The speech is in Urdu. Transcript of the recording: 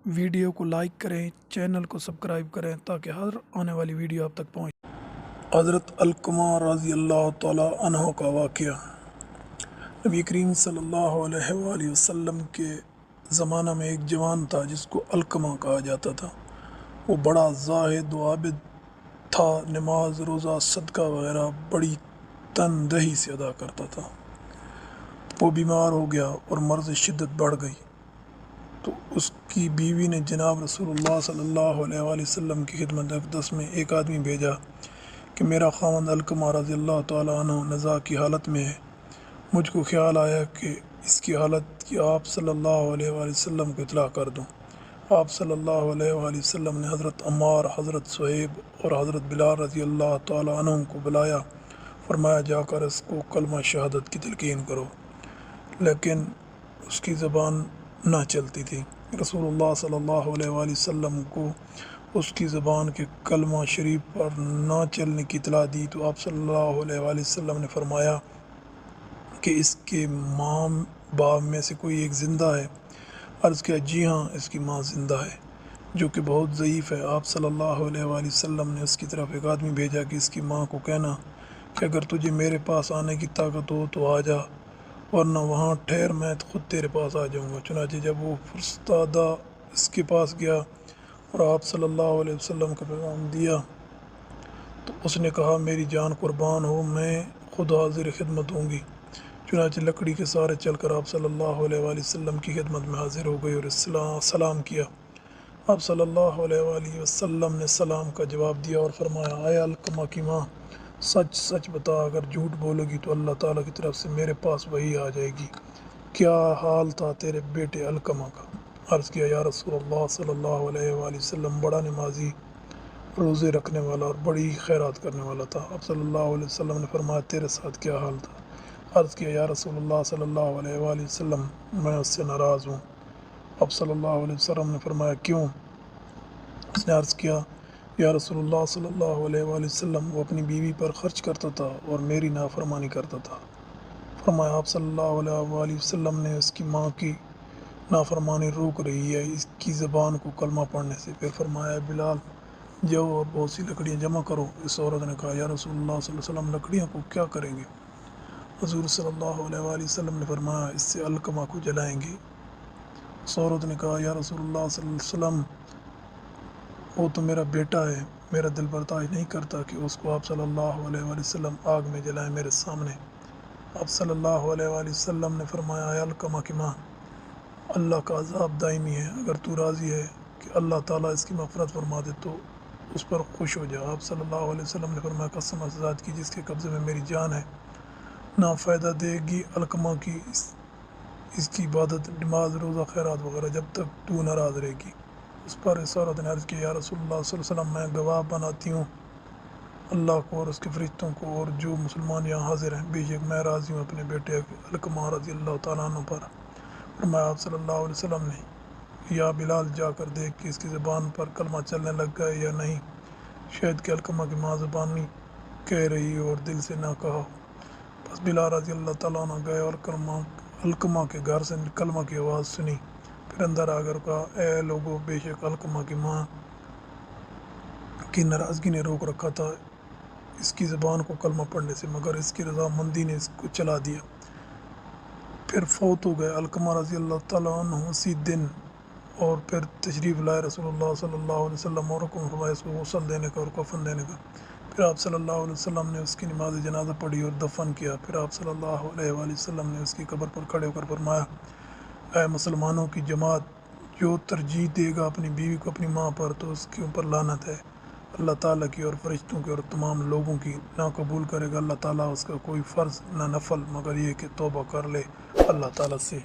ویڈیو کو لائک کریں، چینل کو سبسکرائب کریں تاکہ ہر آنے والی ویڈیو آپ تک پہنچے۔ حضرت علقمہ رضی اللہ تعالی عنہ کا واقعہ۔ نبی کریم صلی اللہ علیہ وآلہ وسلم کے زمانہ میں ایک جوان تھا جس کو علقمہ کہا جاتا تھا۔ وہ بڑا زاہد و عابد تھا، نماز روزہ صدقہ وغیرہ بڑی تندہی سے ادا کرتا تھا۔ وہ بیمار ہو گیا اور مرض شدت بڑھ گئی تو اس کی بیوی نے جناب رسول اللہ صلی اللہ علیہ وآلہ وسلم کی خدمت اقدس میں ایک آدمی بھیجا کہ میرا خاوند علقمہ رضی اللہ تعالیٰ عنہ نزا کی حالت میں ہے۔ مجھ کو خیال آیا کہ اس کی حالت کی آپ صلی اللہ علیہ وآلہ وسلم کو اطلاع کر دوں۔ آپ صلی اللہ علیہ وآلہ وسلم نے حضرت عمار، حضرت صہیب اور حضرت بلال رضی اللہ تعالیٰ عنہ کو بلایا، فرمایا جا کر اس کو کلمہ شہادت کی تلقین کرو، لیکن اس کی زبان نہ چلتی تھی۔ رسول اللہ صلی اللہ علیہ وآلہ وسلم کو اس کی زبان کے کلمہ شریف پر نہ چلنے کی اطلاع دی تو آپ صلی اللہ علیہ وآلہ وسلم نے فرمایا کہ اس کے ماں باپ میں سے کوئی ایک زندہ ہے؟ عرض کیا جی ہاں، اس کی ماں زندہ ہے جو کہ بہت ضعیف ہے۔ آپ صلی اللہ علیہ وآلہ وسلم نے اس کی طرف ایک آدمی بھیجا کہ اس کی ماں کو کہنا کہ اگر تجھے میرے پاس آنے کی طاقت ہو تو آ جا، ورنہ وہاں ٹھہر، میں خود تیرے پاس آ جاؤں گا۔ چنانچہ جب وہ فرستادہ اس کے پاس گیا اور آپ صلی اللہ علیہ وسلم کا پیغام دیا تو اس نے کہا میری جان قربان ہو، میں خود حاضر خدمت ہوں گی۔ چنانچہ لکڑی کے سہارے چل کر آپ صلی اللہ علیہ وآلہ وسلم کی خدمت میں حاضر ہو گئی اور سلام کیا۔ آپ صلی اللہ علیہ وآلہ وسلم نے سلام کا جواب دیا اور فرمایا اے علقمہ کی ماں، سچ سچ بتا، اگر جھوٹ بولو گی تو اللہ تعالیٰ کی طرف سے میرے پاس وحی آ جائے گی۔ کیا حال تھا تیرے بیٹے علقمہ کا؟ عرض کیا یا رسول اللہ صلی اللہ علیہ وآلہ وسلم بڑا نمازی، روزے رکھنے والا اور بڑی خیرات کرنے والا تھا۔ آپ صلی اللہ علیہ وسلم نے فرمایا تیرے ساتھ کیا حال تھا؟ عرض کیا یا رسول اللہ صلی اللہ علیہ وآلہ وسلم میں اس سے ناراض ہوں۔ آپ صلی اللہ علیہ وسلم نے فرمایا کیوں؟ اس نے عرض کیا یا رسول اللہ صلی اللہ علیہ وآلہ وسلم وہ اپنی بیوی پر خرچ کرتا تھا اور میری نافرمانی کرتا تھا۔ فرمایا آپ صلی اللہ علیہ وآلہ وسلم نے اس کی ماں کی نافرمانی روک رہی ہے اس کی زبان کو کلمہ پڑھنے سے۔ پھر فرمایا بلال جاؤ اور بہت سی لکڑیاں جمع کرو۔ اس عورت نے کہا یا رسول اللہ صلی اللہ علیہ وسلم لکڑیاں کو کیا کریں گے؟ حضور صلی اللہ علیہ وآلہ وسلم نے فرمایا اس سے علقمہ کو جلائیں گے۔ اس عورت نے کہا یا رسول اللہ صلی اللہ علیہ وسلم وہ تو میرا بیٹا ہے، میرا دل برداشت نہیں کرتا کہ اس کو آپ صلی اللہ علیہ وآلہ وسلم آگ میں جلائیں میرے سامنے۔ آپ صلی اللہ علیہ وآلہ وسلم نے فرمایا اے علقمہ کی ماں، اللہ کا عذاب دائمی ہے، اگر تو راضی ہے کہ اللہ تعالیٰ اس کی مغفرت فرما دے تو اس پر خوش ہو جا۔ آپ صلی اللہ علیہ وسلم نے فرمایا قسم اس ذات کی جس کے قبضے میں میری جان ہے، نہ فائدہ دے گی علقمہ کی اس کی عبادت، نماز، روزہ، خیرات وغیرہ جب تک تو ناراض رہے گی۔ اس پر اس عورت نے عرض کیا یا رسول اللہ صلی اللہ علیہ وسلم میں گواہ بناتی ہوں اللہ کو اور اس کے فرشتوں کو اور جو مسلمان یہاں حاضر ہیں، بے شک میں راضی ہوں اپنے بیٹے علقمہ رضی اللہ تعالیٰ عنہ پر۔ فرمایا آپ صلی اللہ علیہ وسلم نے یا بلال جا کر دیکھ کہ اس کی زبان پر کلمہ چلنے لگ گئے یا نہیں، شاید کہ علقمہ کی ماں زبانی کہہ رہی اور دل سے نہ کہا۔ بس بلال رضی اللہ تعالیٰ عنہ گئے اور علقمہ کے گھر سے کلمہ کی آواز سنی، پھر اندر آ کر کہا اے لوگو، بے شک علقمہ کی ماں کی ناراضگی نے روک رکھا تھا اس کی زبان کو کلمہ پڑھنے سے، مگر اس کی رضامندی نے اس کو چلا دیا، پھر فوت ہو گئے۔ علقمہ رضی اللہ تعالیٰ عنہ اسی دن اور پھر تشریف لائے رسول اللہ صلی اللہ علیہ وسلم اور حکم فرمایا اس کو غسل دینے کا اور کفن دینے کا۔ پھر آپ صلی اللہ علیہ وسلم نے اس کی نماز جنازہ پڑھی اور دفن کیا۔ پھر آپ صلی اللہ علیہ وآلہ وسلم نے اس کی قبر پر کھڑے ہو کر فرمایا اے مسلمانوں کی جماعت، جو ترجیح دے گا اپنی بیوی کو اپنی ماں پر تو اس کے اوپر لعنت ہے، اللہ تعالیٰ کی اور فرشتوں کی اور تمام لوگوں کی، نہ قبول کرے گا اللہ تعالیٰ اس کا کوئی فرض نہ نفل مگر یہ کہ توبہ کر لے اللہ تعالیٰ سے۔